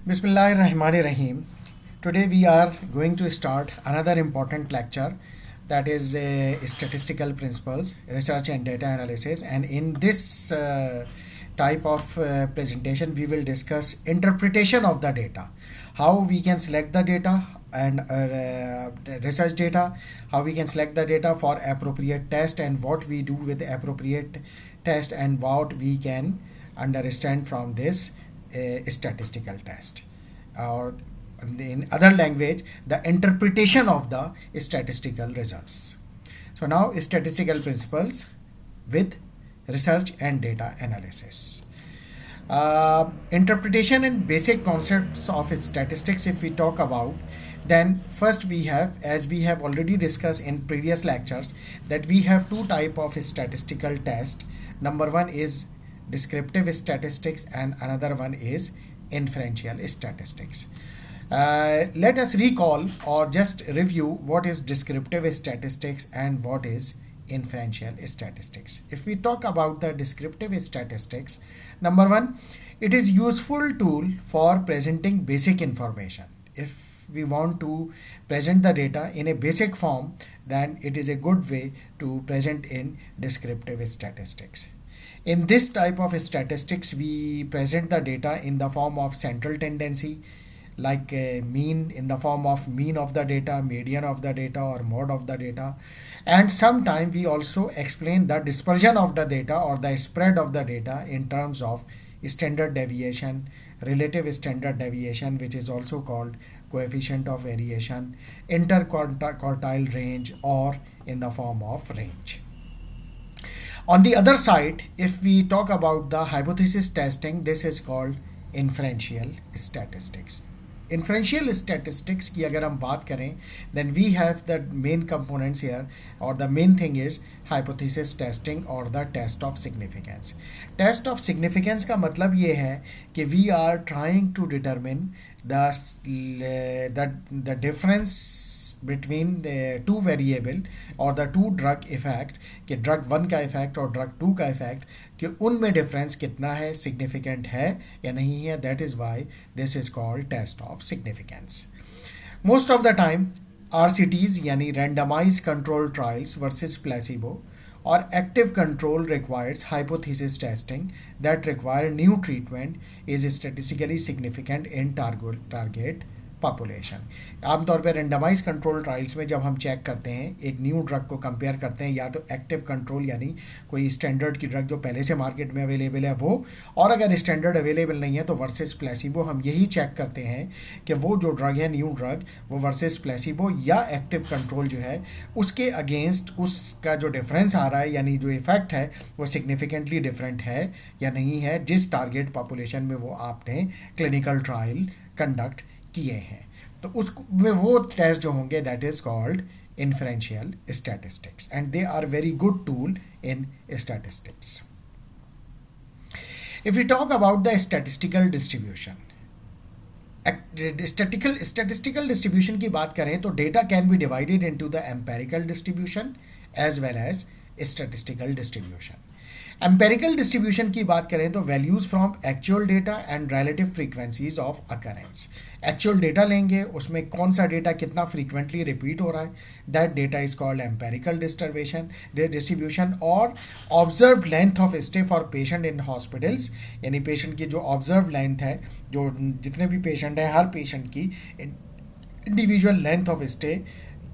Bismillahirrahmanirrahim. Today we are going to start another important lecture, that is statistical principles, research and data analysis. And in this type of presentation, we will discuss interpretation of the data, how we can select the data and research data, how we can select the data for appropriate test and what we do with the appropriate test and what we can understand from this statistical test, or in other language, the interpretation of the statistical results. So now statistical principles with research and data analysis. Interpretation and basic concepts of statistics, if we talk about, then first we have, as we have already discussed in previous lectures, that we have two type of statistical test. Number one is descriptive statistics and another one is inferential statistics. Let us recall or just review what is descriptive statistics and what is inferential statistics. If we talk about the descriptive statistics, number one, it is useful tool for presenting basic information. If we want to present the data in a basic form, then it is a good way to present in descriptive statistics. In this type of statistics, we present the data in the form of central tendency, like a mean, in the form of mean of the data, median of the data, or mode of the data. And sometimes we also explain the dispersion of the data or the spread of the data in terms of standard deviation, relative standard deviation, which is also called coefficient of variation, interquartile range, or in the form of range. On the other side, if we talk about the hypothesis testing, this is called inferential statistics. Inferential statistics की अगर हम बात करें, then we have the main components here, or the main thing is hypothesis testing or the test of significance. Test of significance का मतलब ये है कि we are trying to determine the difference between two variable or the two drug effect, कि drug 1 का effect और drug 2 का effect, कि उनमें difference कितना है, significant है या नहीं है. That is why this is called test of significance. Most of the time RCTs यानी randomized control trials versus placebo or active control requires hypothesis testing that require new treatment is statistically significant in target population. आमतौर पर randomise control trials में जब हम check करते हैं, एक new drug को कंपेयर करते हैं, या तो एक्टिव कंट्रोल यानी कोई स्टैंडर्ड की ड्रग जो पहले से मार्केट में अवेलेबल है वो, और अगर स्टैंडर्ड अवेलेबल नहीं है तो वर्सेस प्लेसिबो, हम यही चेक करते हैं कि वो जो ड्रग है न्यू ड्रग, वो वर्सेस प्लेसिबो या एक्टिव कंट्रोल जो है उसके अगेंस्ट उसका जो डिफरेंस आ रहा है, यानी जो इफेक्ट है वो सिग्निफिकेंटली डिफरेंट है या नहीं है जिस टारगेट पॉपुलेशन में वो आपने क्लिनिकल ट्रायल कंडक्ट किए हैं. तो उसमें वो टेस्ट जो होंगे, that is called inferential statistics, and they are very good tool in statistics. If we talk about the statistical distribution, statistical distribution की बात करें तो data can be divided into the empirical distribution as well as statistical distribution. Empirical distribution की बात करें तो values from actual data and relative frequencies of occurrence. Actual data लेंगे, उसमें कौन सा डेटा कितना फ्रीक्वेंटली रिपीट हो रहा है, that data is called empirical distribution. और observe length of stay for patient in hospitals, यानी पेशेंट की जो ऑब्जर्व लेंथ है, जो जितने भी पेशेंट हैं हर पेशेंट की इंडिविजुअल लेंथ ऑफ स्टे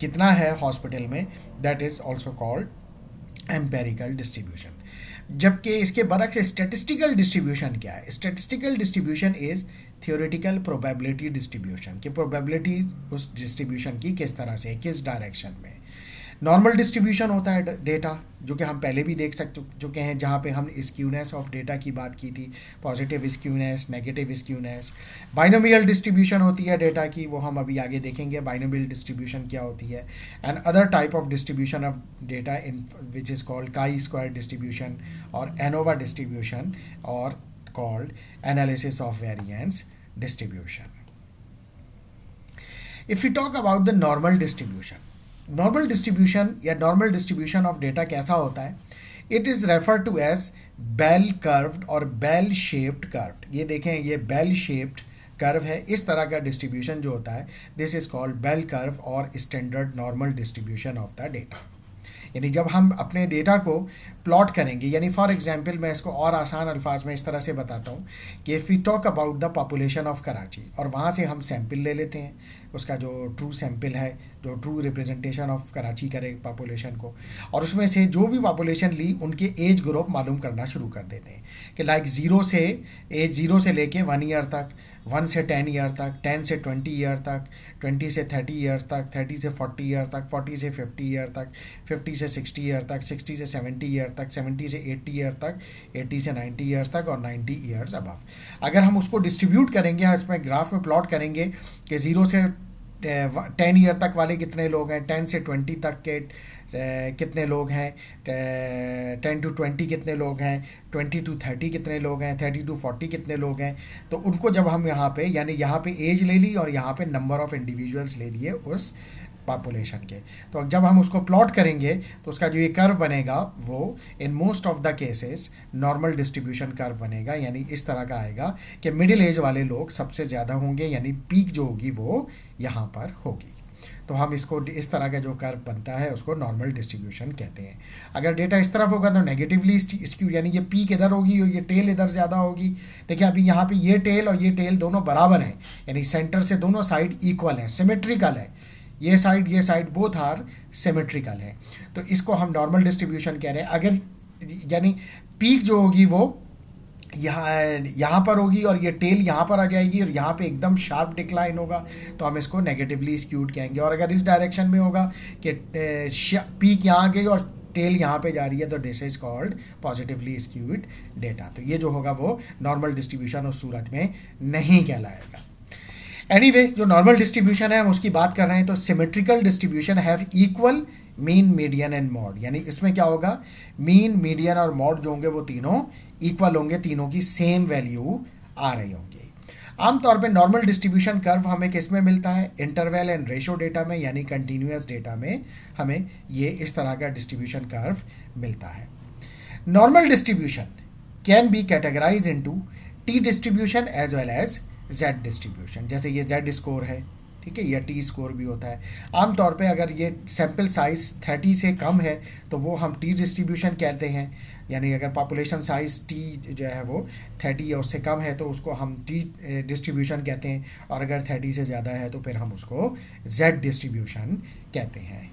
कितना है हॉस्पिटल में, that is also called empirical distribution. जबकि इसके बरक्स स्टैटिस्टिकल डिस्ट्रीब्यूशन क्या है? Statistical distribution is theoretical probability distribution, कि प्रोबेबिलिटी उस डिस्ट्रीब्यूशन की किस तरह से, किस डायरेक्शन में. नॉर्मल डिस्ट्रीब्यूशन होता है डेटा, जो कि हम पहले भी देख चुके हैं, जहाँ पे हम स्क्यूनेस ऑफ डेटा की बात की थी, positive skewness, negative skewness. Binomial distribution होती है डेटा की, वो हम अभी आगे देखेंगे बाइनोमियल डिस्ट्रीब्यूशन क्या होती है. And other type of distribution of data in which is called chi square distribution और एनोवा डिस्ट्रीब्यूशन और called analysis of variance distribution. If you talk about the normal distribution, normal distribution या normal distribution of data कैसा होता है? It is refer to as bell curved और bell shaped curved. ये देखें, ये बेल शेप्ड कर्व है, इस तरह का डिस्ट्रीब्यूशन जो होता है, this is called bell curve और standard normal distribution of the data. यानी जब हम अपने डेटा को प्लॉट करेंगे, यानी फॉर एग्जांपल मैं इसको और आसान अल्फाज में इस तरह से बताता हूँ कि if we talk about the population of Karachi, और वहाँ से हम सैम्पल ले लेते हैं, उसका जो ट्रू सैम्पल है, जो ट्रू रिप्रेजेंटेशन ऑफ कराची करे पॉपुलेशन को, और उसमें से जो भी पॉपुलेशन ली उनके एज ग्रुप मालूम करना शुरू कर देते हैं कि लाइक एज ज़ीरो से लेके 1 ईयर तक, 1 से 10 ईयर तक, 10 से 20 ईयर तक, 20 से 30 ईयर तक, 30 से 40 ईयर तक, 40 से 50 ईयर तक, 50 से 60 ईयर तक, 60 से 70 ईयर तक, 70 से 80 ईयर तक, 80 से 90 ईयर्स तक और 90 ईयर्स अबव। अगर हम उसको डिस्ट्रीब्यूट करेंगे, इसमें ग्राफ में प्लॉट करेंगे कि 0 से 10 ईयर तक वाले कितने लोग हैं, 10 से 20 तक के कितने लोग हैं, 10 to 20 कितने लोग हैं, 20 to 30 कितने लोग हैं, 30 to 40 कितने लोग हैं, तो उनको जब हम यहाँ पे, यानी यहाँ पे एज ले ली और यहाँ पे नंबर ऑफ इंडिविजुअल्स ले लिए उस पॉपुलेशन के, तो जब हम उसको प्लॉट करेंगे तो उसका जो ये कर्व बनेगा वो इन most of the cases normal distribution curve बनेगा, यानी इस तरह का आएगा कि मिडिल एज वाले लोग सबसे ज़्यादा होंगे, यानी पीक जो होगी वो यहाँ पर होगी। तो हम इसको इस तरह का जो कर्व बनता है उसको नॉर्मल डिस्ट्रीब्यूशन कहते हैं। अगर डेटा इस तरफ होगा तो नेगेटिवली स्क्यू, यानी ये पीक इधर होगी और ये टेल इधर ज़्यादा होगी। देखिए अभी यहाँ पे ये टेल और ये टेल दोनों बराबर हैं, यानी सेंटर से दोनों साइड इक्वल हैं, सिमेट्रिकल है, ये साइड बोथ आर सिमेट्रिकल है, तो इसको हम नॉर्मल डिस्ट्रीब्यूशन कह रहे हैं। अगर यानी पीक जो होगी वो यहाँ पर होगी और ये टेल यहाँ पर आ जाएगी और यहाँ पे एकदम शार्प डिक्लाइन होगा, तो हम इसको नेगेटिवली स्क्यूड कहेंगे। और अगर इस डायरेक्शन में होगा कि पीक यहाँ आ गई और टेल यहाँ पे जा रही है, तो this is called positively skewed data. तो ये जो होगा वो नॉर्मल डिस्ट्रीब्यूशन उस सूरत में नहीं कहलाएगा। एनीवे, जो नॉर्मल डिस्ट्रीब्यूशन है हम उसकी बात कर रहे हैं, तो symmetrical distribution have equal mean, median and mod, यानी इसमें क्या होगा, मीन, मीडियन और मॉड जो होंगे वो तीनों इक्वल होंगे, तीनों की सेम वैल्यू आ रही होंगी। आमतौर पे नॉर्मल डिस्ट्रीब्यूशन कर्व हमें किस में मिलता है, इंटरवल एंड रेशो डेटा में, यानी कंटिन्यूअस डेटा में हमें ये इस तरह का डिस्ट्रीब्यूशन कर्व मिलता है। Normal distribution can be categorize into T distribution as well as Z distribution. जैसे ये जेड स्कोर है, ठीक है, या टी स्कोर भी होता है। आमतौर पे अगर ये सैम्पल साइज़ 30 से कम है तो वो हम टी डिस्ट्रीब्यूशन कहते हैं, यानी अगर पॉपुलेशन साइज़ टी जो है वो 30 या उससे कम है तो उसको हम टी डिस्ट्रीब्यूशन कहते हैं, और अगर 30 से ज़्यादा है तो फिर हम उसको जेड डिस्ट्रीब्यूशन कहते हैं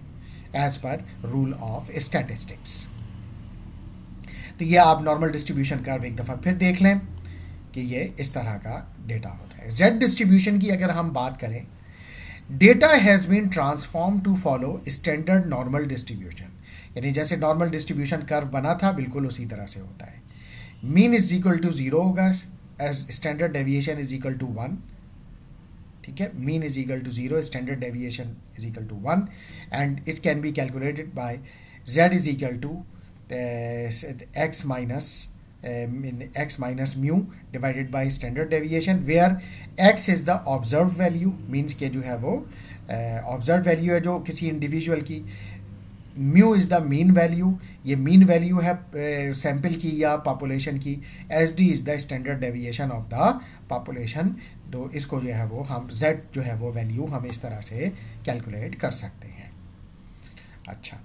as per rule of statistics. तो ये आप नॉर्मल डिस्ट्रीब्यूशन कर्व एक दफ़ा फिर देख लें कि ये इस तरह का डेटा होता है। जेड डिस्ट्रीब्यूशन की अगर हम बात करें, data has been transform to follow standard normal distribution, यानी जैसे नॉर्मल डिस्ट्रीब्यूशन कर्व बना था बिल्कुल उसी तरह से होता है। मीन इज इक्वल टू 0 होगा, as standard deviation is equal to 1, ठीक है, mean is equal to 0, standard deviation is equal to 1, and it can be calculated by Z is equal to X minus mu divided by standard deviation, where X is the observe value, means के जो है वो observe value है जो किसी individual की, mu is the mean value, ये mean value है सैम्पल की या पॉपुलेशन की, S D is the standard deviation of the population. तो इसको जो है वो हम जेड जो है वो वैल्यू हम इस तरह से कैलकुलेट कर सकते हैं। अच्छा,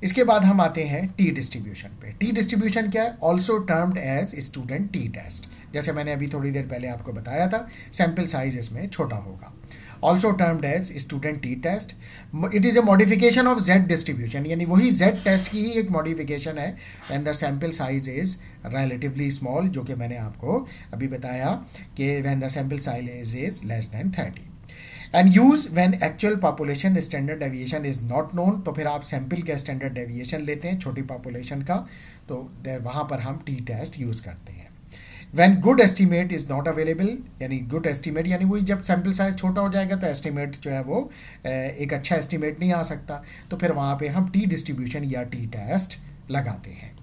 इसके बाद हम आते हैं टी डिस्ट्रीब्यूशन पे। टी डिस्ट्रीब्यूशन क्या है, also termed as student T test, जैसे मैंने अभी थोड़ी देर पहले आपको बताया था, सैम्पल साइज इसमें छोटा होगा। Also termed as student T test, it is a modification of Z distribution, यानी वही जेड टेस्ट की ही एक मॉडिफिकेशन है, and the sample size is relatively small, जो कि मैंने आपको अभी बताया कि when the sample size is less than 30, and use when actual population standard deviation is not known, तो फिर आप सैम्पल का स्टैंडर्ड डेविएशन लेते हैं छोटी पॉपुलेशन का, तो वहाँ पर हम टी टेस्ट यूज़ करते हैं। When good estimate is not available, यानी गुड एस्टीमेट यानी वही जब सैम्पल साइज छोटा हो जाएगा तो एस्टीमेट जो है वो एक अच्छा एस्टीमेट नहीं आ सकता, तो फिर वहाँ पे हम टी डिस्ट्रीब्यूशन या टी टेस्ट लगाते हैं।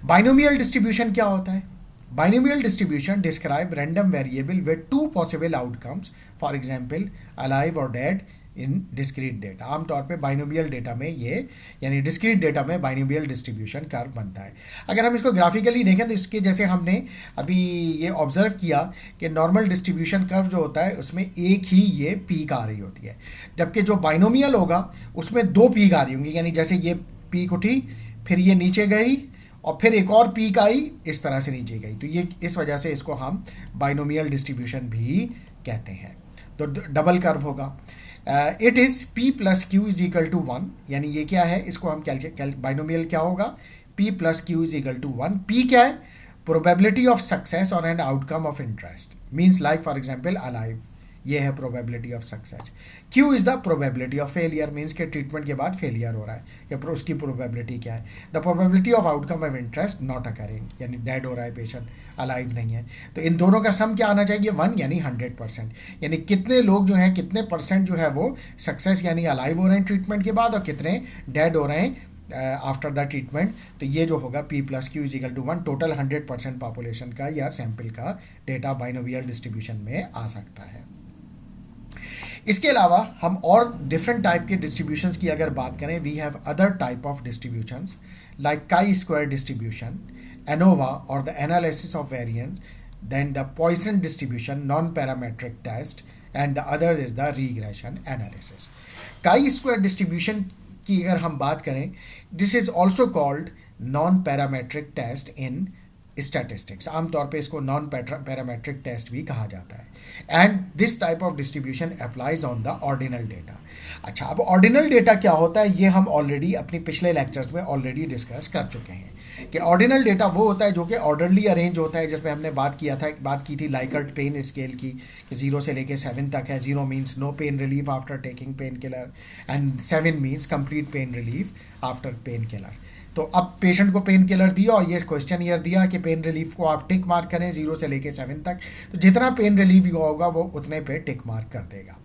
बाइनोमियल डिस्ट्रीब्यूशन क्या होता है? Binomial distribution describe random variable with two possible outcomes, for example alive or dead, in discrete data. आमतौर पे बाइनोमियल डेटा में ये यानी डिस्क्रीट डेटा में बाइनोमियल डिस्ट्रीब्यूशन कर्व बनता है। अगर हम इसको ग्राफिकली देखें तो इसके जैसे हमने अभी ये ऑब्जर्व किया कि नॉर्मल डिस्ट्रीब्यूशन कर्व जो होता है उसमें एक ही ये पीक आ रही होती है, जबकि जो बाइनोमियल होगा उसमें दो पीक आ रही होंगी, यानी जैसे ये पीक उठी फिर ये नीचे गई और फिर एक और पीक आई इस तरह से नीचे गई, तो ये इस वजह से इसको हम बाइनोमियल डिस्ट्रीब्यूशन भी कहते हैं। तो डबल कर्व होगा। It is P plus Q is equal to one, यानी ये क्या है, इसको हम बाइनोमियल क्या होगा, P plus Q is equal to one. P क्या है, प्रोबेबिलिटी ऑफ सक्सेस और an outcome of interest, means like for example alive, ये है probability of success. Q is the probability of failure, means के treatment के बाद failure हो रहा है या उसकी प्रोबेबिलिटी क्या है। The probability of outcome of interest not occurring, यानी डेड हो रहा है पेशेंट, अलाइव नहीं है। तो इन दोनों का सम क्या आना चाहिए, 1, यानी 100%, यानी कितने लोग जो हैं कितने परसेंट जो है वो सक्सेस यानी अलाइव हो रहे हैं ट्रीटमेंट के बाद और कितने डेड हो रहे हैं आफ्टर द ट्रीटमेंट। तो ये जो होगा P plus Q is equal to 1, total 100% population का या सैंपल का डेटा बाइनोमियल डिस्ट्रीब्यूशन में आ सकता है। इसके अलावा हम और डिफरेंट टाइप के डिस्ट्रीब्यूशंस की अगर बात करें, we have other type of distributions like chi square distribution, ANOVA और the analysis of variance, then the Poisson distribution, non parametric test, and the other is the regression analysis. Chi square distribution की अगर हम बात करें, this is also called non parametric test in statistics, आमतौर पे इसको non parametric test भी कहा जाता है। And this type of distribution applies on the ordinal data. अच्छा, अब ऑर्डिनल डेटा क्या होता है, ये हम ऑलरेडी अपने पिछले लेक्चर्स में ऑलरेडी डिस्कस कर चुके हैं कि ऑर्डिनल डेटा वो होता है जो कि ऑर्डरली अरेंज होता है, जिसमें हमने बात की थी लाइकर्ट पेन स्केल की, 0 से लेके 7 तक है। 0 means no pain relief after taking painkiller and 7 means complete pain relief after painkiller. तो अब पेशेंट को पेन किलर दिया और ये क्वेश्चन ईयर दिया कि पेन रिलीफ को आप टिक मार्क करें 0 से लेके 7 तक, तो जितना पेन रिलीफ होगा वो उतने पे टिक मार्क कर देगा।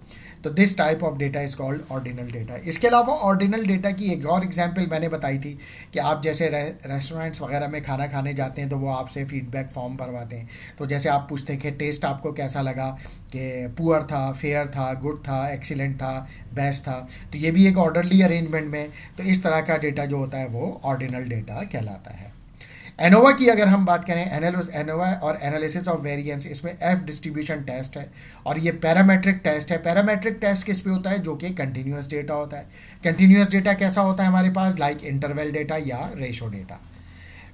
तो this type of data is called ordinal data. इसके अलावा ऑर्डिनल डेटा की एक और एग्जांपल मैंने बताई थी कि आप जैसे रेस्टोरेंट्स वगैरह में खाना खाने जाते हैं तो वो आपसे फीडबैक फॉर्म भरवाते हैं, तो जैसे आप पूछते हैं कि टेस्ट आपको कैसा लगा, कि पुअर था, फेयर था, गुड था, एक्सीलेंट था, बेस्ट था, तो ये भी एक ऑर्डरली अरेंजमेंट में, तो इस तरह का डेटा जो होता है वो ऑर्डिनल डेटा कहलाता है। एनोवा की अगर हम बात करें, एनोवा और एनालिसिस ऑफ वेरिएंस, इसमें एफ डिस्ट्रीब्यूशन टेस्ट है और ये पैरामेट्रिक टेस्ट है। पैरामेट्रिक टेस्ट किस पे होता है, जो कि कंटिन्यूस डेटा होता है। कंटिन्यूस डेटा कैसा होता है हमारे पास, लाइक इंटरवल डेटा या रेशो डेटा।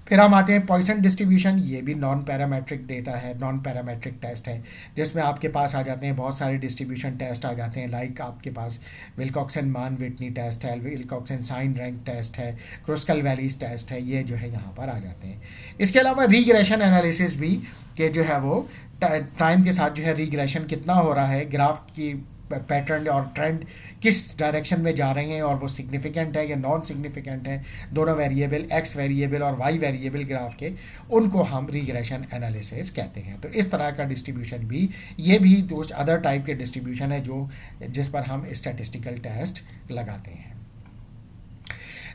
फिर हम आते हैं पॉइसन डिस्ट्रीब्यूशन, ये भी नॉन पैरामेट्रिक डेटा है, नॉन पैरामेट्रिक टेस्ट है, जिसमें आपके पास आ जाते हैं बहुत सारे डिस्ट्रीब्यूशन टेस्ट आ जाते हैं, लाइक आपके पास विल्कॉक्सन मान विटनी टेस्ट है, विल्कॉक्सन साइन रैंक टेस्ट है, क्रुस्कल वैलीज टेस्ट है, ये जो है यहाँ पर आ जाते हैं। इसके अलावा रीग्रेशन एनालिसिस भी, कि जो है वो टाइम के साथ जो है रीग्रेशन कितना हो रहा है, ग्राफ की पैटर्न और ट्रेंड किस डायरेक्शन में जा रहे हैं और वो सिग्निफिकेंट है या नॉन सिग्निफिकेंट है, दोनों वेरिएबल एक्स वेरिएबल और वाई वेरिएबल ग्राफ के, उनको हम रीग्रेशन एनालिसिस कहते हैं। तो इस तरह का डिस्ट्रीब्यूशन भी, ये भी दोस्त अदर टाइप के डिस्ट्रीब्यूशन है जो जिस पर हम स्टैटिस्टिकल टेस्ट लगाते हैं।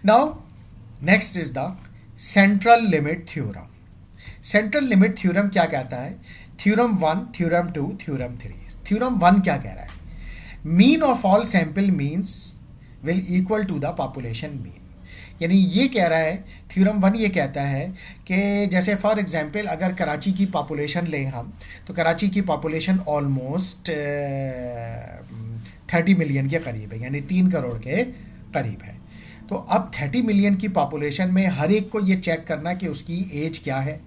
Now next is the central limit theorem. Central limit theorem क्या कहता है, थ्योरम 1, थ्योरम 2, थ्योरम 3। थ्योरम 1 क्या कह रहा है, mean of all sample means will equal to the population mean, यानी ये कह रहा है थ्योरम 1 ये कहता है कि जैसे फॉर एग्जांपल अगर कराची की पॉपुलेशन लें हम, तो कराची की पॉपुलेशन ऑलमोस्ट 30 मिलियन के करीब है, यानी 3 करोड़ के करीब है। तो अब 30 मिलियन की पॉपुलेशन में हर एक को ये चेक करना कि उसकी एज क्या है,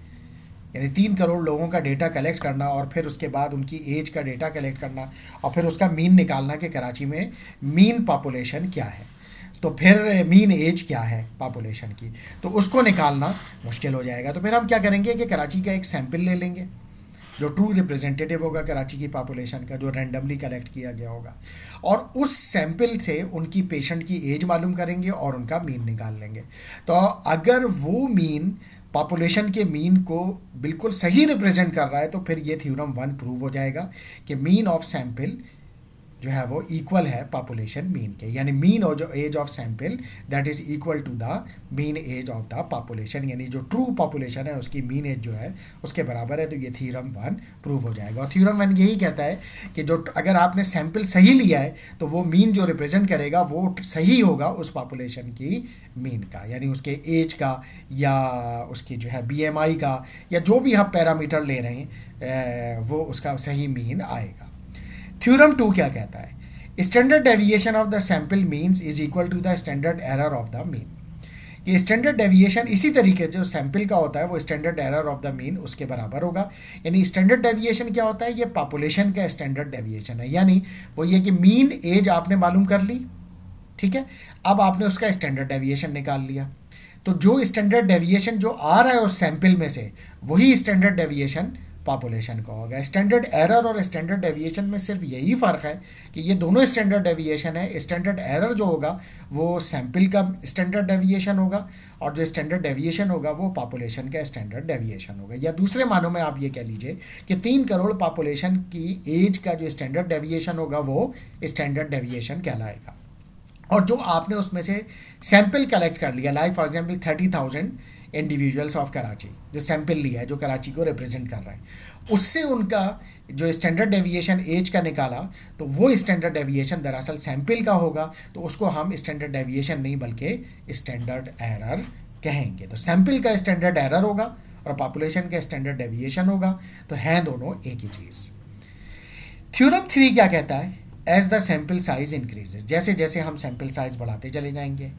यानी 3 करोड़ लोगों का डेटा कलेक्ट करना और फिर उसके बाद उनकी एज का डेटा कलेक्ट करना और फिर उसका मीन निकालना कि कराची में मीन पॉपुलेशन क्या है, तो फिर मीन एज क्या है पॉपुलेशन की, तो उसको निकालना मुश्किल हो जाएगा। तो फिर हम क्या करेंगे कि कराची का एक सैंपल ले लेंगे जो ट्रू रिप्रेजेंटेटिव होगा कराची की पॉपुलेशन का, जो रैंडमली कलेक्ट किया गया होगा, और उस सैंपल से उनकी पेशेंट की एज मालूम करेंगे और उनका मीन निकाल लेंगे। तो अगर वो मीन पॉपुलेशन के मीन को बिल्कुल सही रिप्रेजेंट कर रहा है तो फिर ये थ्योरम 1 प्रूव हो जाएगा कि मीन ऑफ सैंपल जो है वो इक्वल है पॉपुलेशन मीन के, यानी मीन और जो age of sample that is equal to the mean age of the population, यानी जो ट्रू पॉपुलेशन है उसकी मीन एज जो है उसके बराबर है। तो ये थ्योरम 1 प्रूव हो जाएगा। और थ्योरम 1 यही कहता है कि जो अगर आपने सैंपल सही लिया है तो वो मीन जो रिप्रेजेंट करेगा वो सही होगा उस पॉपुलेशन की मीन का, यानी उसके एज का या उसकी जो है BMI का या जो भी आप पैरामीटर ले रहे हैं वो उसका सही मीन आएगा। थ्योरम 2 क्या कहता है? Standard deviation of the sample means is equal to the standard error of the mean. ये स्टैंडर्ड डेविएशन इसी तरीके से जो सैंपल का होता है वो standard error of the mean उसके बराबर होगा। यानी स्टैंडर्ड डेविएशन क्या होता है? ये पॉपुलेशन का स्टैंडर्ड डेविएशन है, यानी वो ये कि मीन एज आपने मालूम कर ली, ठीक है, अब आपने उसका स्टैंडर्ड डेविएशन निकाल लिया, तो जो स्टैंडर्ड डेविएशन जो आ रहा है उस सैंपल में से वही स्टैंडर्ड डेविएशन पॉपुलेशन का होगा। स्टैंडर्ड एरर और स्टैंडर्ड डेविएशन में सिर्फ यही फ़र्क है कि ये दोनों स्टैंडर्ड डेविएशन है। स्टैंडर्ड एरर जो होगा वो सैंपल का स्टैंडर्ड डेविएशन होगा और जो स्टैंडर्ड डेविएशन होगा वो पॉपुलेशन का स्टैंडर्ड डेविएशन होगा। या दूसरे मानों में आप ये कह लीजिए कि 3 करोड़ पॉपुलेशन की एज का जो स्टैंडर्ड डेविएशन होगा वो स्टैंडर्ड डेविएशन कहलाएगा। और जो आपने उसमें से सैंपल कलेक्ट कर लिया, like for example 30,000 individuals of Karachi जो सैंपल लिया है, जो कराची को रिप्रेजेंट कर रहा है, उससे उनका जो स्टैंडर्ड डेविएशन एज का निकाला तो वो स्टैंडर्ड डेविएशन दरअसल सैंपल का होगा, तो उसको हम स्टैंडर्ड डेविएशन नहीं बल्कि स्टैंडर्ड एरर कहेंगे। तो सैंपल का स्टैंडर्ड एरर होगा और पॉपुलेशन का स्टैंडर्ड डेविएशन होगा, तो हैं दोनों एक ही चीज़। थ्योरम 3 क्या कहता है? As the sample size increases, जैसे जैसे हम सैंपल साइज बढ़ाते चले जाएंगे,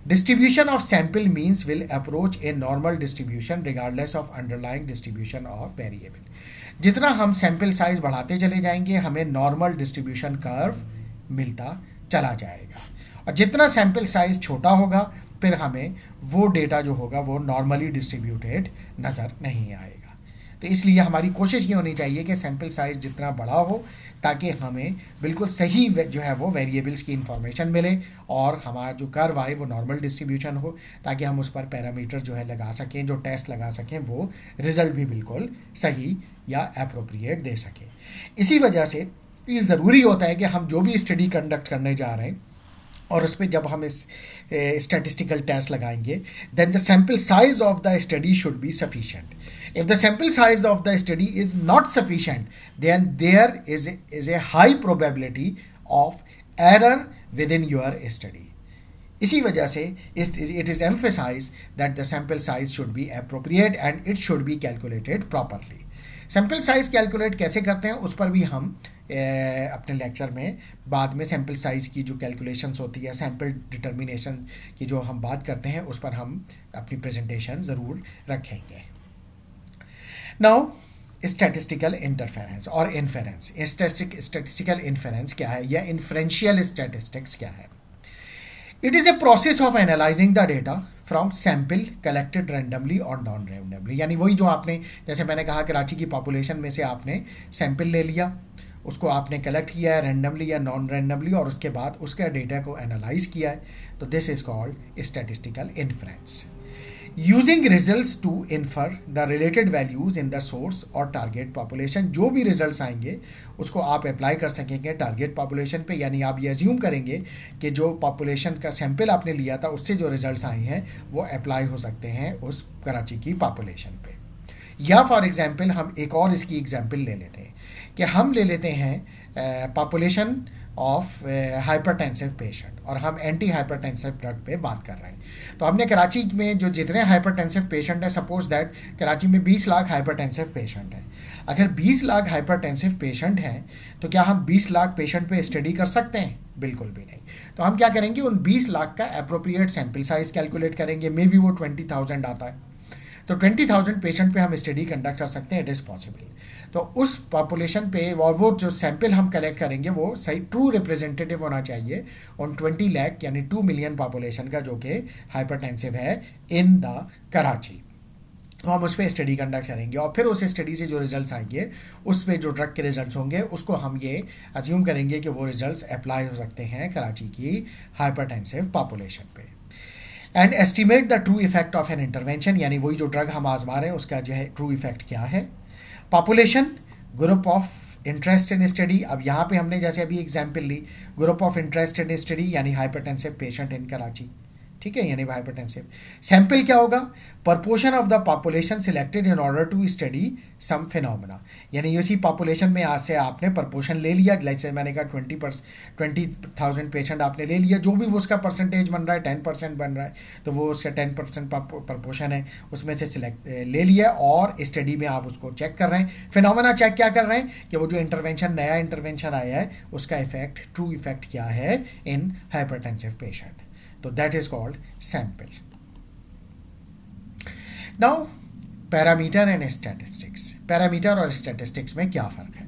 distribution of sample means will approach a normal distribution regardless of underlying distribution of variable. जितना हम सैंपल साइज बढ़ाते चले जाएंगे हमें नॉर्मल डिस्ट्रीब्यूशन कर्व मिलता चला जाएगा, और जितना सैंपल साइज छोटा होगा फिर हमें वो डेटा जो होगा वो नॉर्मली डिस्ट्रीब्यूटेड नज़र नहीं आएगा। तो इसलिए हमारी कोशिश ये होनी चाहिए कि सैंपल साइज़ जितना बड़ा हो ताकि हमें बिल्कुल सही जो है वो वेरिएबल्स की इंफॉर्मेशन मिले और हमारा जो कर्व आए वो नॉर्मल डिस्ट्रीब्यूशन हो, ताकि हम उस पर पैरामीटर जो है लगा सकें, जो टेस्ट लगा सकें वो रिज़ल्ट भी बिल्कुल सही या अप्रोप्रिएट दे सकें। इसी वजह से ये ज़रूरी होता है कि हम जो भी स्टडी कंडक्ट करने जा रहे हैं और उस पर जब हम इस स्टैटिस्टिकल टेस्ट लगाएंगे, then the sample size of the study should be sufficient. If the sample size of the study is not sufficient, then there is a high probability of error within your study. इसी वजह से it is emphasized that the sample size should be appropriate and it should be calculated properly. Sample size calculate कैसे करते हैं उस पर भी हम अपने लेक्चर में बाद में सैम्पल साइज़ की जो कैलकुलेशंस होती है, सैम्पल डिटर्मिनेशन की जो हम बात करते हैं उस पर हम अपनी प्रेजेंटेशन ज़रूर रखेंगे। नाउ स्टैटिस्टिकल इंटरफेरेंस और इन्फेरेंस। स्टैटिस्टिकल इन्फेरेंस क्या है या इन्फ्रेंशियल स्टैटिस्टिक्स क्या है? It is a process of analysing the data from sample collected randomly और नॉन रैंडमली। यानी वही जो आपने, जैसे मैंने कहा कराची की पॉपुलेशन में से आपने सैम्पल ले लिया, उसको आपने कलेक्ट किया है रैंडमली या नॉन रैंडमली और उसके बाद उसके डेटा को एनालाइज किया है, तो this is called statistical inference. Using results to infer the related values in the source और टारगेट पॉपुलेशन। जो भी रिजल्ट्स आएंगे उसको आप अप्लाई कर सकेंगे टारगेट पॉपुलेशन पे, यानी आप ये अज्यूम करेंगे कि जो पॉपुलेशन का सैंपल आपने लिया था उससे जो रिजल्ट्स आए हैं वो अप्लाई हो सकते हैं उस कराची की पॉपुलेशन पे। या फॉर एग्जांपल हम एक और इसकी एग्जांपल ले लेते हैं कि हम ले लेते हैं पॉपुलेशन ऑफ हाइपरटेंसिव पेशेंट और हम एंटी हाइपरटेंसिव ड्रग पे बात कर रहे हैं। तो हमने कराची में जो जितने हाइपरटेंसिव पेशेंट हैं, सपोज दैट कराची में 20 लाख हाइपरटेंसिव पेशेंट हैं। अगर 20 लाख हाइपरटेंसिव पेशेंट हैं तो क्या हम 20 लाख पेशेंट पे स्टडी कर सकते हैं? बिल्कुल भी नहीं। तो हम क्या करेंगे, उन 20 लाख का अप्रोप्रिएट सैंपल साइज कैलकुलेट करेंगे। मे बी वो 20,000 आता है, तो 20,000 पेशेंट पे हम स्टडी कंडक्ट कर सकते हैं, इट इज़ पॉसिबल। तो उस पॉपुलेशन पे और वो जो सैंपल हम कलेक्ट करेंगे वो सही ट्रू रिप्रेजेंटेटिव होना चाहिए उन 20 लाख यानी 2 मिलियन पॉपुलेशन का जो कि हाइपरटेंसिव है इन द कराची। तो हम उस पर स्टडी कंडक्ट करेंगे और फिर उस स्टडी से जो रिजल्ट्स आएंगे उस पर जो ड्रग के रिजल्ट्स होंगे उसको हम ये अज्यूम करेंगे कि वो रिजल्ट्स अप्लाई हो सकते हैं कराची की हाइपरटेंसिव पॉपुलेशन पे। And estimate the true effect of an intervention, यानी वही जो ड्रग हम आजमा रहे हैं उसका जो है ट्रू इफेक्ट क्या है। Population, group of interest in study, अब यहाँ पे हमने जैसे अभी एग्जाम्पल ली, group of interest in study यानी हाइपरटेंसिव पेशेंट इन कराची, ठीक है, यानी हाइपरटेंसिव। सैंपल क्या होगा? Proportion of the population selected in order to study some phenomena, यानी उसी पॉपुलेशन में आज से आपने प्रपोर्शन ले लिया, जैसे मैंने कहा 20,000 पेशेंट आपने ले लिया, जो भी वो उसका परसेंटेज बन रहा है 10% बन रहा है, तो वो उसका 10% प्रपोर्शन है, उसमें से सिलेक्ट ले लिया और स्टडी में आप उसको चेक कर रहे हैं। फिनोमेना चेक क्या कर रहे हैं कि वो जो इंटरवेंशन, नया इंटरवेंशन आया है, उसका इफेक्ट, ट्रू इफेक्ट क्या है इन हाइपरटेंसिव पेशेंट, तो that is called sample. Now parameter and statistics, parameter और स्टैटिस्टिक्स में क्या फ़र्क है?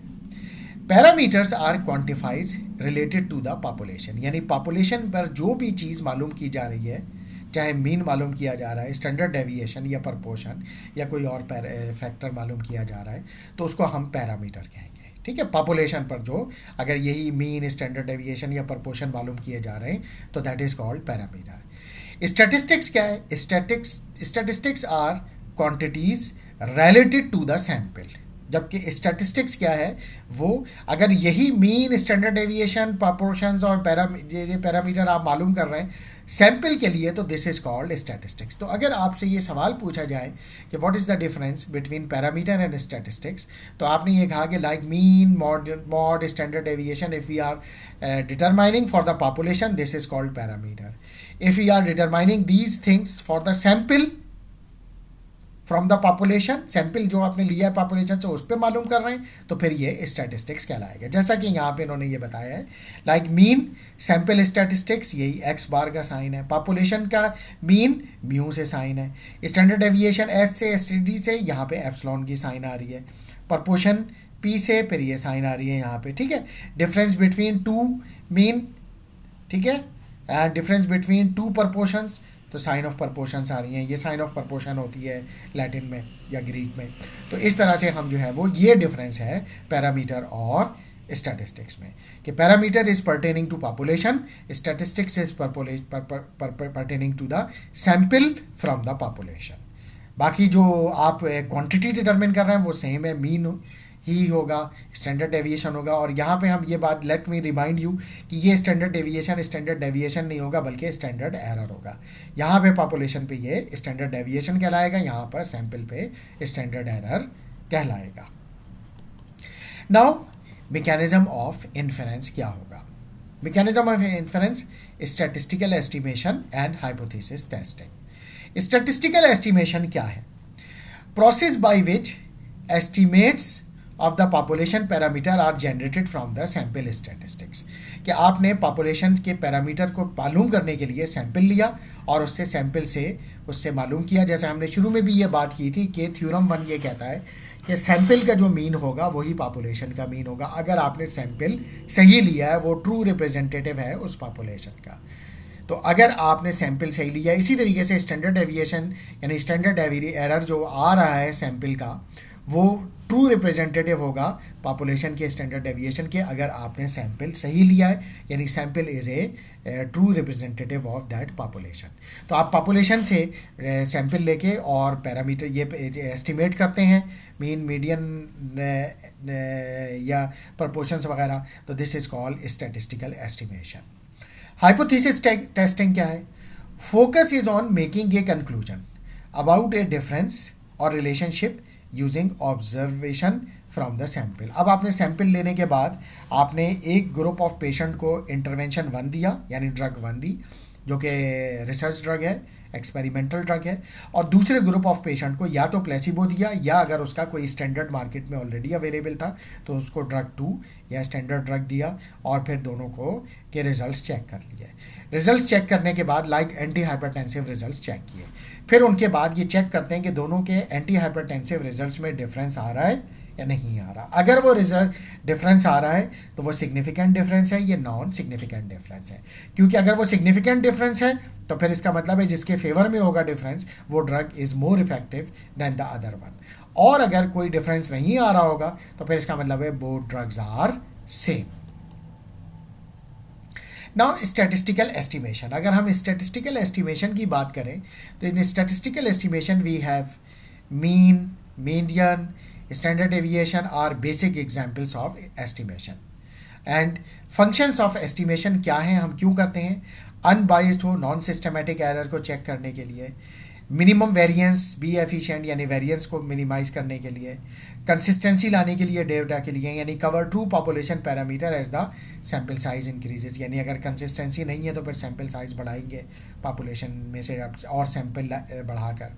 Parameters are quantifies related to the population, यानी पॉपुलेशन पर जो भी चीज़ मालूम की जा रही है, चाहे मीन मालूम किया जा रहा है, स्टैंडर्ड डेविएशन या प्रपोर्शन या कोई और फैक्टर मालूम किया जा रहा है, तो उसको हम पैरामीटर कहेंगे, ठीक है। पॉपुलेशन पर जो अगर यही मीन, स्टैंडर्ड डेविएशन या प्रपोर्शन मालूम किए जा रहे हैं, तो that is called parameter. Statistics क्या है? Statistics are quantities related to the sample, जबकि स्टैटिस्टिक्स क्या है? वो अगर यही मीन, स्टैंडर्ड डेविएशन, प्रपोर्शंस और पैरामीटर आप मालूम कर रहे हैं सैंपल के लिए, तो दिस इज कॉल्ड स्टैटिस्टिक्स। तो अगर आपसे ये सवाल पूछा जाए कि what is the difference between parameter and statistics, तो आपने ये कहा कि like mean, mode, standard deviation, if we are determining for the population, this is called parameter. If we are determining these things for the sample from the population, sample जो आपने लिया है population से, उस पर मालूम कर रहे हैं, तो फिर ये स्टैटिस्टिक्स कहलाएगा। जैसा कि यहाँ पे इन्होंने ये बताया है, लाइक मीन सैंपल स्टैटिस्टिक्स, यही एक्स बार का साइन है, पॉपुलेशन का मीन म्यू से साइन है, स्टैंडर्ड डेविएशन एस से, एस डी से, यहाँ पे एप्सिलॉन की साइन आ रही है, प्रपोर्शन पी से, फिर ये साइन आ रही है यहाँ पे, ठीक है। डिफरेंस बिटवीन टू मीन, ठीक है, डिफरेंस बिटवीन टू प्रपोर्शंस, तो साइन ऑफ प्रपोर्शंस आ रही हैं, ये साइन ऑफ प्रपोर्शन होती है लैटिन में या ग्रीक में। तो इस तरह से हम जो है वो, ये डिफरेंस है पैरामीटर और स्टैटिस्टिक्स में, कि parameter is pertaining to population, statistics is pertaining to the sample from the population. बाकी जो आप क्वांटिटी डिटरमिन कर रहे हैं वो सेम है, मीन ही होगा, स्टैंडर्ड डेविएशन होगा। और यहाँ पे हम ये बात, लेट मी रिमाइंड यू कि ये स्टैंडर्ड डेविएशन नहीं होगा, बल्कि स्टैंडर्ड एरर होगा। यहाँ पे पॉपुलेशन पे ये स्टैंडर्ड डेविएशन कहलाएगा, यहाँ पर सैंपल पे स्टैंडर्ड एरर कहलाएगा। नाउ मैकेनिज्म ऑफ इन्फेरेंस क्या होगा? Mechanism of inference, statistical estimation and hypothesis testing. Statistical estimation क्या है? Process by which estimates of the population parameter are generated from the sample statistics, कि आपने population के parameter को मालूम करने के लिए सैंपल लिया और उससे सैंपल से उससे मालूम किया। जैसे हमने शुरू में भी ये बात की थी कि थ्योरम 1 ये कहता है कि सैंपल का जो मीन होगा वही पॉपुलेशन का मीन होगा। अगर आपने सैंपल सही लिया है, वो ट्रू रिप्रेजेंटेटिव है उस पॉपुलेशन का। तो अगर आपने सैंपल सही लिया, इसी तरीके से स्टैंडर्ड डेविएशन यानी स्टैंडर्ड एरर जो आ रहा है सैंपल का, वो ट्रू रिप्रेजेंटेटिव होगा पॉपुलेशन के स्टैंडर्ड डेविएशन के, अगर आपने सैंपल सही लिया है, यानी sample is a true representative of that population. तो आप पॉपुलेशन से सैंपल लेके और पैरामीटर ये एस्टिमेट करते हैं, मीन, मीडियन या प्रपोर्शंस वगैरह, तो this is called statistical estimation. Hypothesis testing क्या है? Focus is on making a conclusion about a difference और relationship using observation from the sample. अब आपने सैंपल लेने के बाद आपने एक ग्रुप ऑफ पेशेंट को इंटरवेंशन 1 दिया, यानी ड्रग 1 दी, जो कि रिसर्च ड्रग है, एक्सपेरिमेंटल ड्रग है, और दूसरे ग्रुप ऑफ पेशेंट को या तो प्लेसिबो दिया, या अगर उसका कोई स्टैंडर्ड मार्केट में ऑलरेडी अवेलेबल था तो उसको ड्रग 2 या स्टैंडर्ड ड्रग दिया, और फिर दोनों को के रिजल्ट्स चेक कर लिए। रिजल्ट्स चेक करने के बाद like antihypertensive results check किए, फिर उनके बाद ये चेक करते हैं कि दोनों के एंटी हाइपरटेंसिव रिजल्ट्स में डिफरेंस आ रहा है या नहीं आ रहा। अगर वो रिजल्ट डिफरेंस आ रहा है तो वो सिग्निफिकेंट डिफरेंस है, ये नॉन सिग्निफिकेंट डिफरेंस है। क्योंकि अगर वो सिग्निफिकेंट डिफरेंस है तो फिर इसका मतलब है जिसके फेवर में होगा डिफरेंस, वो drug is more effective than the other one. और अगर कोई डिफरेंस नहीं आ रहा होगा तो फिर इसका मतलब है both drugs are same. Now statistical estimation, अगर हम स्टैटिस्टिकल एस्टिमेशन की बात करें तो in statistical estimation we have mean, median, standard deviation are basic examples of estimation. And functions of estimation क्या हैं, हम क्यों करते हैं? अनबाइस्ड हो, नॉन सिस्टमेटिक एरर को चेक करने के लिए, मिनिमम वेरिएंस बी एफिशिएंट यानी वेरिएंस को मिनिमाइज करने के लिए, कंसिस्टेंसी लाने के लिए डेटा के लिए, यानी cover true population parameter as the sample size increases, यानी अगर कंसिस्टेंसी नहीं है तो फिर सैम्पल साइज बढ़ाएंगे पॉपुलेशन में से और सैम्पल बढ़ाकर,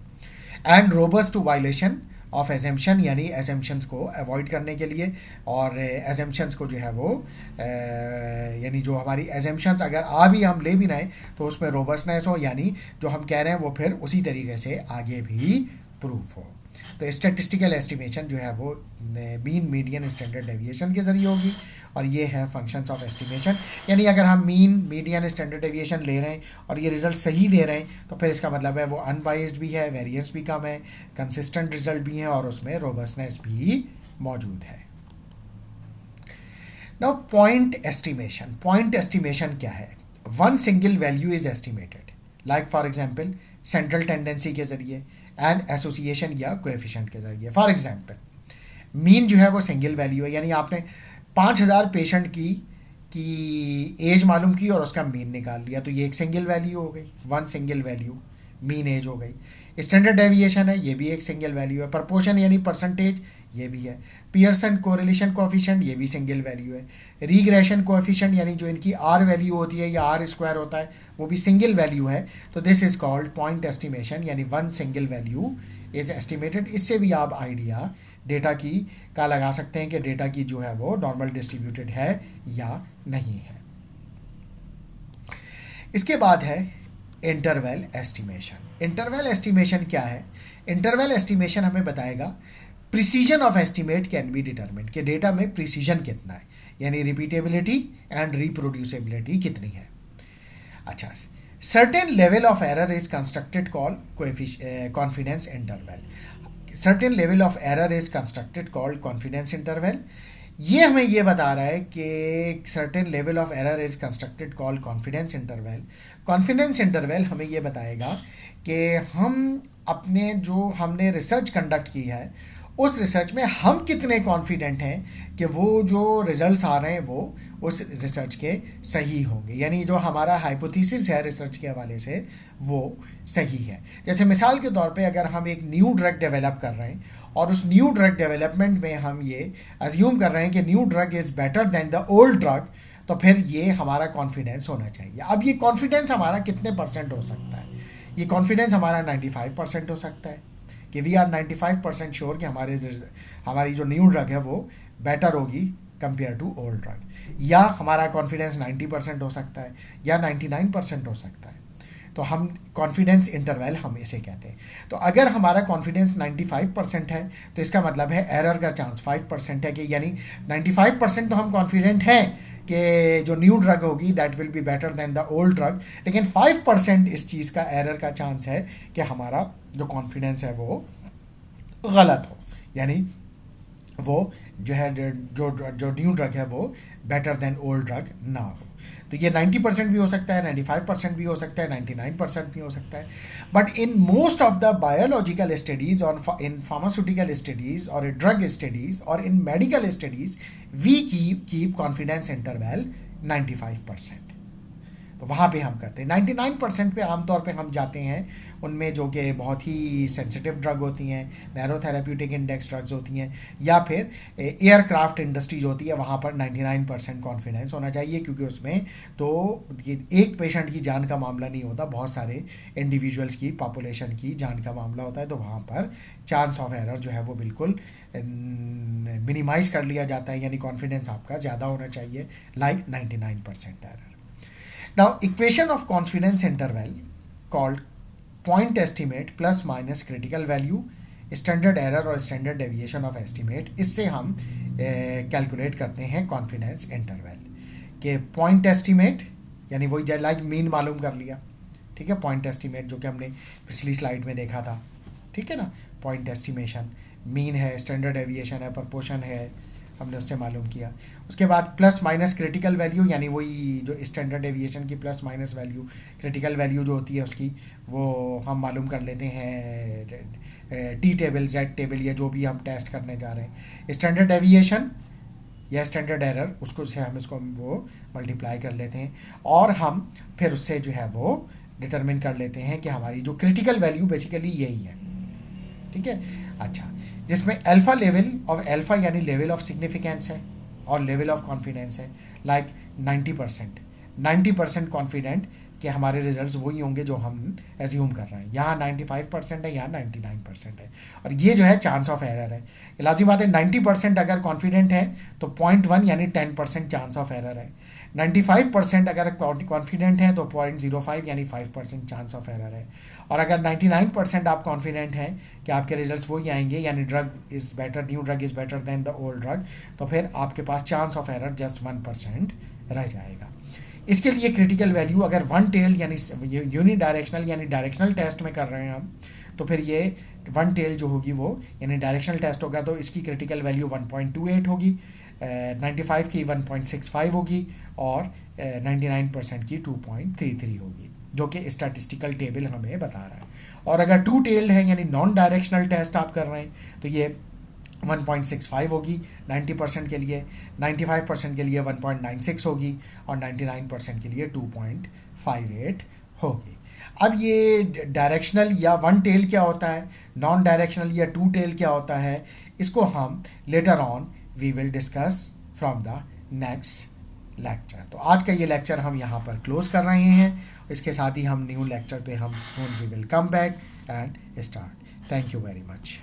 and robust to violation of assumption, यानी एजम्पशंस को अवॉइड करने के लिए, और एजम्पशंस को जो है वो यानी जो हमारी एजम्पशंस अगर भी हम ले भी रहें तो उसमें रोबस्टनेस हो, यानी जो हम कह रहे हैं वो फिर उसी तरीके से आगे भी प्रूफ हो। तो स्टैटिस्टिकल एस्टिमेशन जो है वो मीन मीडियन स्टैंडर्ड डेविएशन के जरिए होगी, और ये है फंक्शंस ऑफ एस्टिमेशन। यानी अगर हम मीन मीडियन स्टैंडर्ड डेविएशन ले रहे हैं और ये रिजल्ट सही दे रहे हैं तो फिर इसका मतलब है वो अनबाइस्ड भी है, वेरिएंस भी कम है, कंसिस्टेंट रिजल्ट भी है और उसमें रोबस्टनेस भी मौजूद है। Now point estimation. Point estimation क्या है? One single value is estimated, like for example central tendency के जरिए एंड एसोसिएशन या कोएफिशिएंट के जरिए। फॉर एग्जांपल मीन जो है वो सिंगल वैल्यू है, यानी आपने 5000 पेशेंट की एज मालूम की और उसका मीन निकाल लिया, तो ये एक सिंगल वैल्यू हो गई, one single value mean age हो गई। स्टैंडर्ड डेविएशन है, ये भी एक सिंगल वैल्यू है। प्रपोर्शन यानी परसेंटेज, ये भी है। पियर्सन कोरिलेशन कोएफिशिएंट, ये भी सिंगल वैल्यू है। रीग्रेशन कोएफिशिएंट यानी जो इनकी आर वैल्यू होती है या आर स्क्वायर होता है वो भी सिंगल वैल्यू है। तो this is called point estimation, यानी one single value is estimated. इससे भी आप आइडिया डेटा की का लगा सकते हैं कि डेटा की जो है वो नॉर्मल डिस्ट्रीब्यूटेड है या नहीं है। इसके बाद है इंटरवल एस्टिमेशन। इंटरवल एस्टिमेशन क्या है? इंटरवल एस्टिमेशन हमें बताएगा precision of estimate can be determined, कि डेटा में प्रिसीजन कितना है, यानी रिपीटेबिलिटी एंड रिप्रोड्यूसिबिलिटी कितनी है। अच्छा, certain level of error is constructed called confidence interval. Certain level of error is constructed called confidence interval. ये हमें ये बता रहा है कि certain level of error is constructed called confidence interval. Confidence interval हमें ये बताएगा कि हम अपने जो हमने रिसर्च कंडक्ट की है उस रिसर्च में हम कितने कॉन्फिडेंट हैं कि वो जो रिजल्ट्स आ रहे हैं वो उस रिसर्च के सही होंगे, यानी जो हमारा हाइपोथेसिस है रिसर्च के हवाले से वो सही है। जैसे मिसाल के तौर पे अगर हम एक न्यू ड्रग डेवलप कर रहे हैं और उस न्यू ड्रग डेवलपमेंट में हम ये अज्यूम कर रहे हैं कि new drug is better than the old drug, तो फिर ये हमारा कॉन्फिडेंस होना चाहिए। अब ये कॉन्फिडेंस हमारा कितने परसेंट हो सकता है? ये कॉन्फिडेंस हमारा 95% हो सकता है कि वी आर 95% श्योर कि हमारी जो न्यू ड्रग है वो बेटर होगी कंपेयर टू ओल्ड ड्रग, या हमारा कॉन्फिडेंस 90% हो सकता है या 99% हो सकता है। तो हम कॉन्फिडेंस इंटरवल हम इसे कहते हैं। तो अगर हमारा कॉन्फिडेंस 95% है तो इसका मतलब है एरर का चांस 5% है, कि यानी 95% तो हम कॉन्फिडेंट हैं कि जो न्यू ड्रग होगी that will be better than the old drug, लेकिन 5% इस चीज़ का एरर का चांस है कि हमारा जो कॉन्फिडेंस है वो गलत हो, यानी वो जो है जो न्यू ड्रग है वो बेटर देन ओल्ड ड्रग ना हो। तो ये 90% भी हो सकता है, 95% भी हो सकता है, 99% भी हो सकता है। But in most of the biological studies और इन फार्मास्यूटिकल स्टडीज और ड्रग स्टडीज और in medical studies we keep confidence interval 95%। तो वहाँ पे हम करते हैं। 99% पे आमतौर पे हम जाते हैं उनमें जो कि बहुत ही सेंसिटिव ड्रग होती हैं, नैरो थेराप्यूटिक इंडेक्स ड्रग्स होती हैं, या फिर एयरक्राफ्ट इंडस्ट्रीज होती है, वहाँ पर 99% कॉन्फिडेंस होना चाहिए, क्योंकि उसमें तो ये एक पेशेंट की जान का मामला नहीं होता, बहुत सारे इंडिविजुअल्स की पॉपुलेशन की जान का मामला होता है। तो वहाँ पर चांस ऑफ एरर जो है वो बिल्कुल मिनिमाइज कर लिया जाता है, यानी कॉन्फिडेंस आपका ज़्यादा होना चाहिए, like 99% error. Now, equation of confidence interval called point estimate plus minus critical value, standard error और standard deviation of estimate, इससे हम कैलकुलेट करते हैं कॉन्फिडेंस इंटरवल के पॉइंट एस्टिमेट, यानी वही लाइक मीन मालूम कर लिया, ठीक है, पॉइंट एस्टिमेट जो कि हमने पिछली स्लाइड में देखा था, ठीक है ना। पॉइंट एस्टिमेशन मीन है, स्टैंडर्ड डेविएशन है, प्रपोर्शन है, हमने उससे मालूम किया। उसके बाद प्लस माइनस क्रिटिकल वैल्यू, यानी वही जो स्टैंडर्ड डेविएशन की plus minus value, critical value जो होती है उसकी, वो हम मालूम कर लेते हैं टी टेबल, जेड टेबल, या जो भी हम टेस्ट करने जा रहे हैं, स्टैंडर्ड डेविएशन या स्टैंडर्ड एरर, उसको से हम इसको वो मल्टीप्लाई कर लेते हैं और हम फिर उससे जो है वो डिटरमिन कर लेते हैं कि हमारी जो क्रिटिकल वैल्यू बेसिकली यही है, ठीक है। अच्छा, जिसमें अल्फा लेवल ऑफ अल्फा यानी लेवल ऑफ सिग्निफिकेंस है और लेवल ऑफ कॉन्फिडेंस है, लाइक 90% कॉन्फिडेंट कि हमारे रिजल्ट्स वही होंगे जो हम एज्यूम कर रहे हैं। यहाँ 95% है, यहाँ 99% है, और ये जो है चांस ऑफ एरर है। लाजिम बात है, 90% अगर कॉन्फिडेंट है तो 0.1 यानी 10% चांस ऑफ एरर है। 95% अगर कॉन्फिडेंट है तो 0.05 यानी 5% चांस ऑफ एरर है। और अगर 99% आप कॉन्फिडेंट हैं कि आपके रिजल्ट्स वही आएंगे यानी drug is better, new drug is better than the old drug, तो फिर आपके पास चांस ऑफ एरर जस्ट 1% रह जाएगा। इसके लिए क्रिटिकल वैल्यू अगर वन टेल यानी यूनि डायरेक्शनल यानी डायरेक्शनल टेस्ट में कर रहे हैं हम, तो फिर ये वन टेल जो होगी वो यानी डायरेक्शनल टेस्ट होगा तो इसकी क्रिटिकल वैल्यू 1.28 होगी, 95 की 1.65 होगी और 99% की 2.33 होगी, जो कि स्टैटिस्टिकल टेबल हमें बता रहा है। और अगर टू टेल्ड है यानी नॉन डायरेक्शनल टेस्ट आप कर रहे हैं तो ये 1.65 होगी 90% के लिए, 95% के लिए 1.96 होगी और 99% के लिए 2.58 होगी। अब ये डायरेक्शनल या वन टेल क्या होता है, नॉन डायरेक्शनल या टू टेल क्या होता है, इसको हम later on we will discuss from the next lecture. तो आज का ये लेक्चर हम यहाँ पर क्लोज कर रहे हैं, इसके साथ ही हम न्यू लेक्चर पे हम soon we will come back and start. Thank you very much.